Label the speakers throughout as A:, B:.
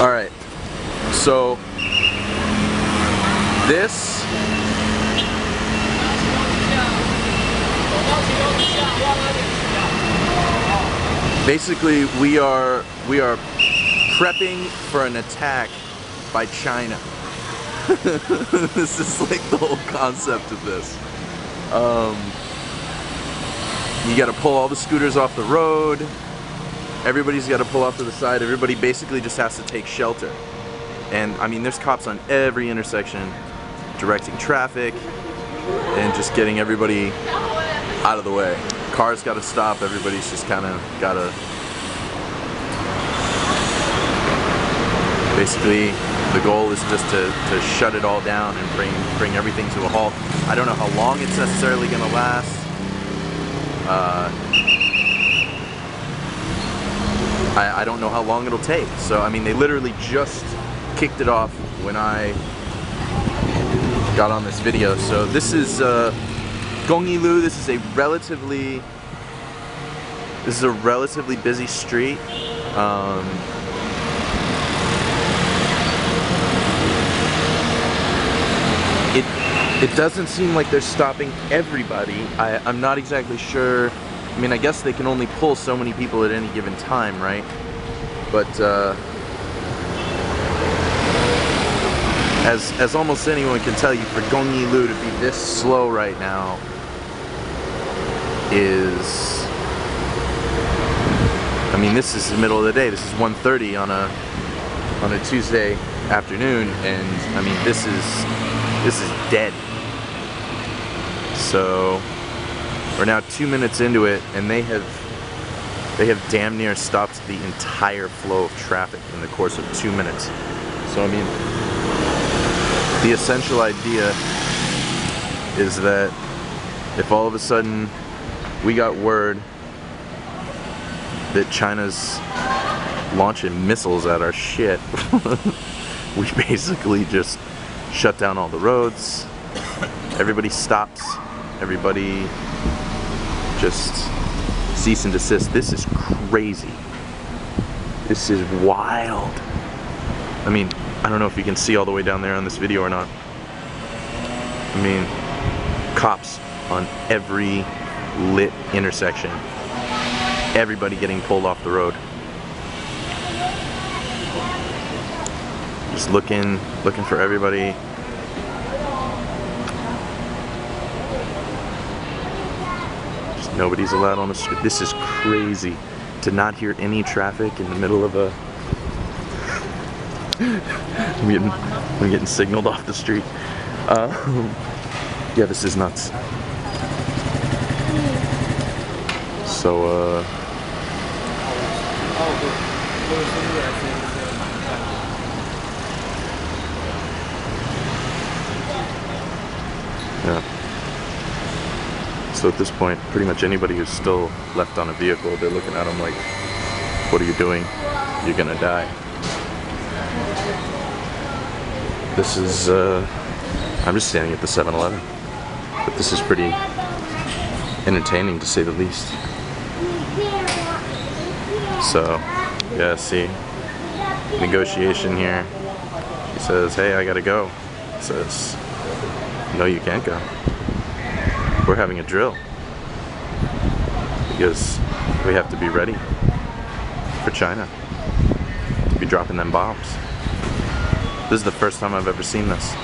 A: Alright, so this basically we are prepping for an attack by China. This is like the whole concept of this. You gotta pull all the scooters off the road. Everybody's gotta pull off to the side. Everybody basically just has to take shelter. And I mean, there's cops on every intersection directing traffic and just getting everybody out of the way. Cars gotta stop. Everybody's just kind of gotta basically, the goal is just to shut it all down and bring everything to a halt. I don't know how long it's necessarily going to last. I don't know how long it'll take. So, I mean, they literally just kicked it off when I got on this video. So this is Gongyilu. This is a relatively busy street. It doesn't seem like they're stopping everybody. I'm not exactly sure. I mean, I guess they can only pull so many people at any given time, right? But as almost anyone can tell you, for Gongyilu to be this slow right now is, I mean, this is the middle of the day. This is 1:30 on a Tuesday afternoon, and I mean, this is dead. So we're now 2 minutes into it, and they have damn near stopped the entire flow of traffic in the course of 2 minutes. So I mean, the essential idea is that if all of a sudden we got word that China's launching missiles at our shit, we basically just shut down all the roads, everybody stops, everybody just cease and desist. This is crazy. This is wild. I mean, I don't know if you can see all the way down there on this video or not. I mean, cops on every lit intersection. Everybody getting pulled off the road. Just looking for everybody. Just nobody's allowed on the street. This is crazy. To not hear any traffic in the middle of a... I'm getting signaled off the street. Yeah, this is nuts. So, yeah. So at this point, pretty much anybody who's still left on a vehicle, they're looking at them like, what are you doing? You're gonna die. This is, I'm just standing at the 7-Eleven. But this is pretty entertaining, to say the least. So, yeah, see, negotiation here. He says, hey, I gotta go. He says, no, you can't go. We're having a drill. Because we have to be ready for China to be dropping them bombs. This is the first time I've ever seen this.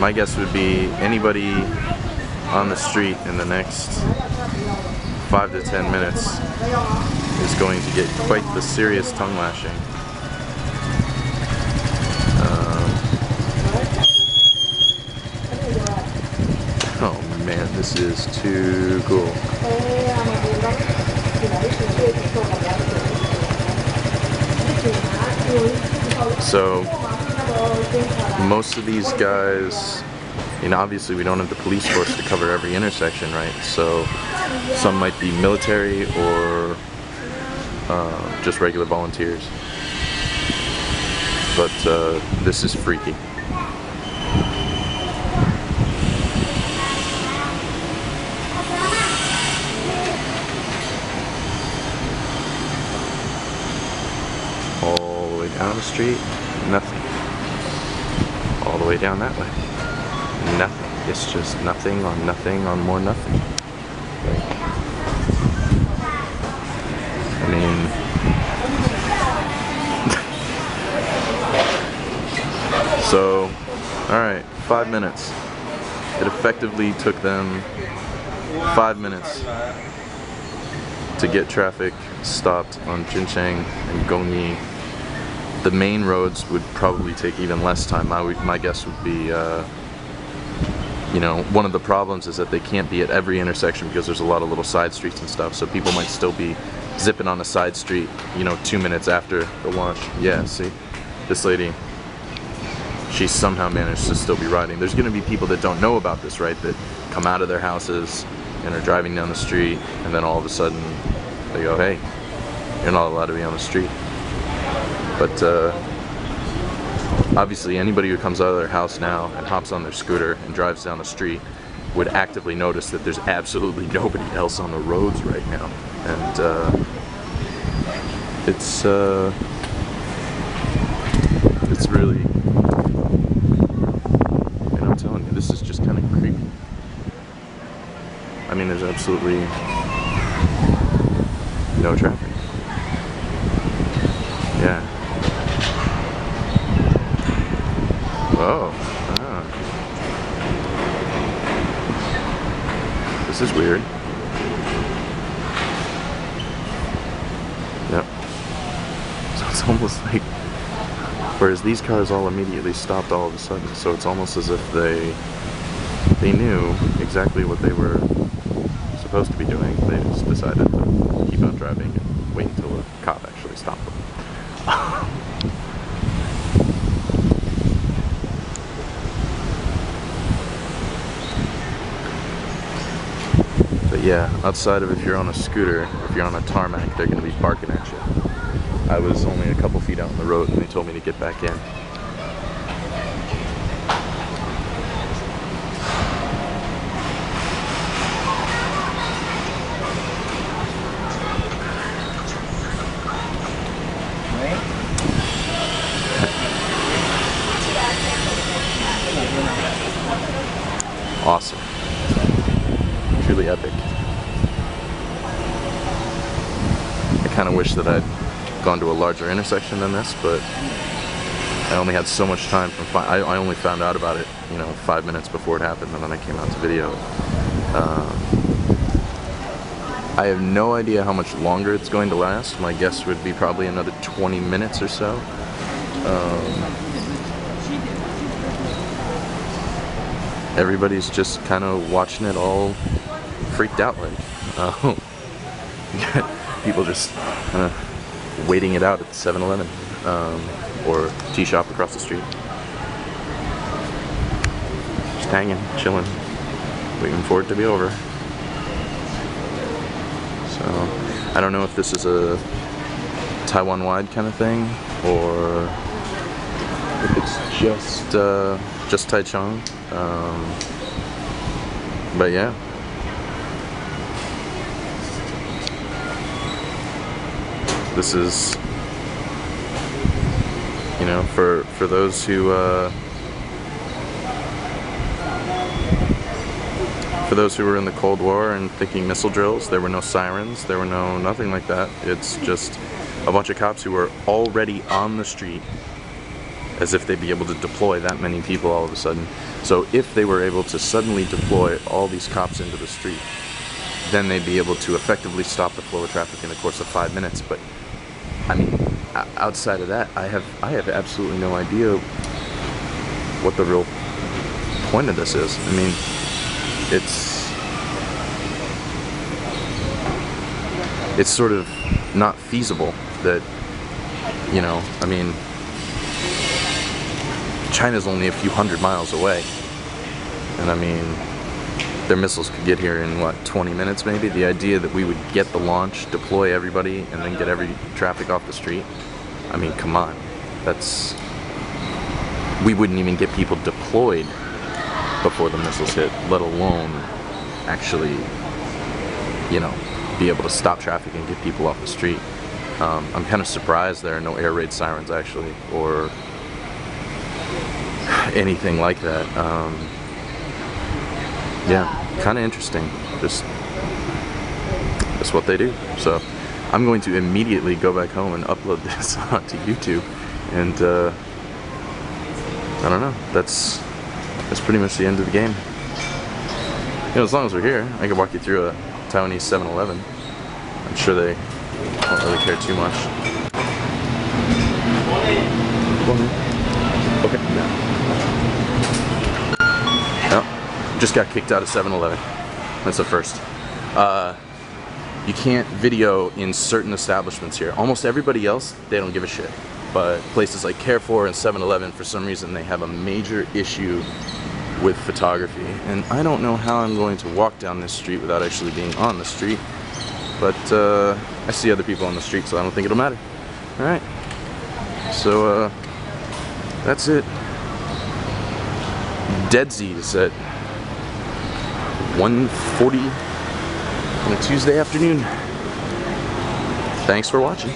A: My guess would be anybody on the street in the next 5 to 10 minutes is going to get quite the serious tongue lashing. Oh man, this is too cool. So, most of these guys, you know, obviously we don't have the police force to cover every intersection, right? So, some might be military or just regular volunteers. But this is freaky. down the street, nothing. All the way down that way, nothing. It's just nothing on nothing on more nothing. Like, I mean, so, alright, 5 minutes. It effectively took them 5 minutes to get traffic stopped on Jincheng and Gongyi. The main roads would probably take even less time. My guess would be, you know, one of the problems is that they can't be at every intersection because there's a lot of little side streets and stuff, so people might still be zipping on a side street, you know, 2 minutes after the launch. Yeah, see, this lady, she somehow managed to still be riding. There's going to be people that don't know about this, right, that come out of their houses and are driving down the street, and then all of a sudden they go, hey, you're not allowed to be on the street. But obviously anybody who comes out of their house now and hops on their scooter and drives down the street would actively notice that there's absolutely nobody else on the roads right now. And it's really, and I'm telling you, this is just kind of creepy. I mean, there's absolutely no traffic. Yeah. Oh. Ah. This is weird. Yep. So it's almost like, whereas these cars all immediately stopped all of a sudden, so it's almost as if they knew exactly what they were supposed to be doing. They just decided to keep on driving and wait until a cop actually stopped them. But yeah, outside of if you're on a scooter, if you're on a tarmac, they're going to be barking at you. I was only a couple feet out on the road and they told me to get back in. Awesome. Truly epic. I kind of wish that I'd gone to a larger intersection than this, but I only had so much time from I only found out about it, you know, 5 minutes before it happened, and then I came out to video. I have no idea how much longer it's going to last. My guess would be probably another 20 minutes or so. Everybody's just kind of watching it all freaked out, like people just waiting it out at the 7-Eleven or tea shop across the street, just hanging, chilling, waiting for it to be over. So I don't know if this is a Taiwan-wide kind of thing or if it's just Taichung. But yeah, this is, you know, for those who were in the Cold War and thinking missile drills, there were no sirens, there were nothing like that. It's just a bunch of cops who were already on the street, as if they'd be able to deploy that many people all of a sudden. So if they were able to suddenly deploy all these cops into the street, then they'd be able to effectively stop the flow of traffic in the course of 5 minutes. But I mean, outside of that, I have absolutely no idea what the real point of this is. I mean, it's sort of not feasible that, you know, I mean, China's only a few hundred miles away, and I mean, their missiles could get here in what, 20 minutes maybe? The idea that we would get the launch, deploy everybody, and then get every traffic off the street, I mean, come on, we wouldn't even get people deployed before the missiles hit, let alone actually, you know, be able to stop traffic and get people off the street. I'm kind of surprised there are no air raid sirens actually, or anything like that. Yeah, kind of interesting. Just that's what they do. So I'm going to immediately go back home and upload this onto YouTube, and I don't know. That's pretty much the end of the game. You know, as long as we're here, I can walk you through a Taiwanese 7-Eleven. I'm sure they don't really care too much. Okay. No, just got kicked out of 7-Eleven. That's the first. You can't video in certain establishments here. Almost everybody else, they don't give a shit. But places like Carrefour and 7-Eleven, for some reason, they have a major issue with photography. And I don't know how I'm going to walk down this street without actually being on the street. But I see other people on the street, so I don't think it'll matter. Alright. So, that's it. Dead Z is at 1:40 on a Tuesday afternoon. Thanks for watching.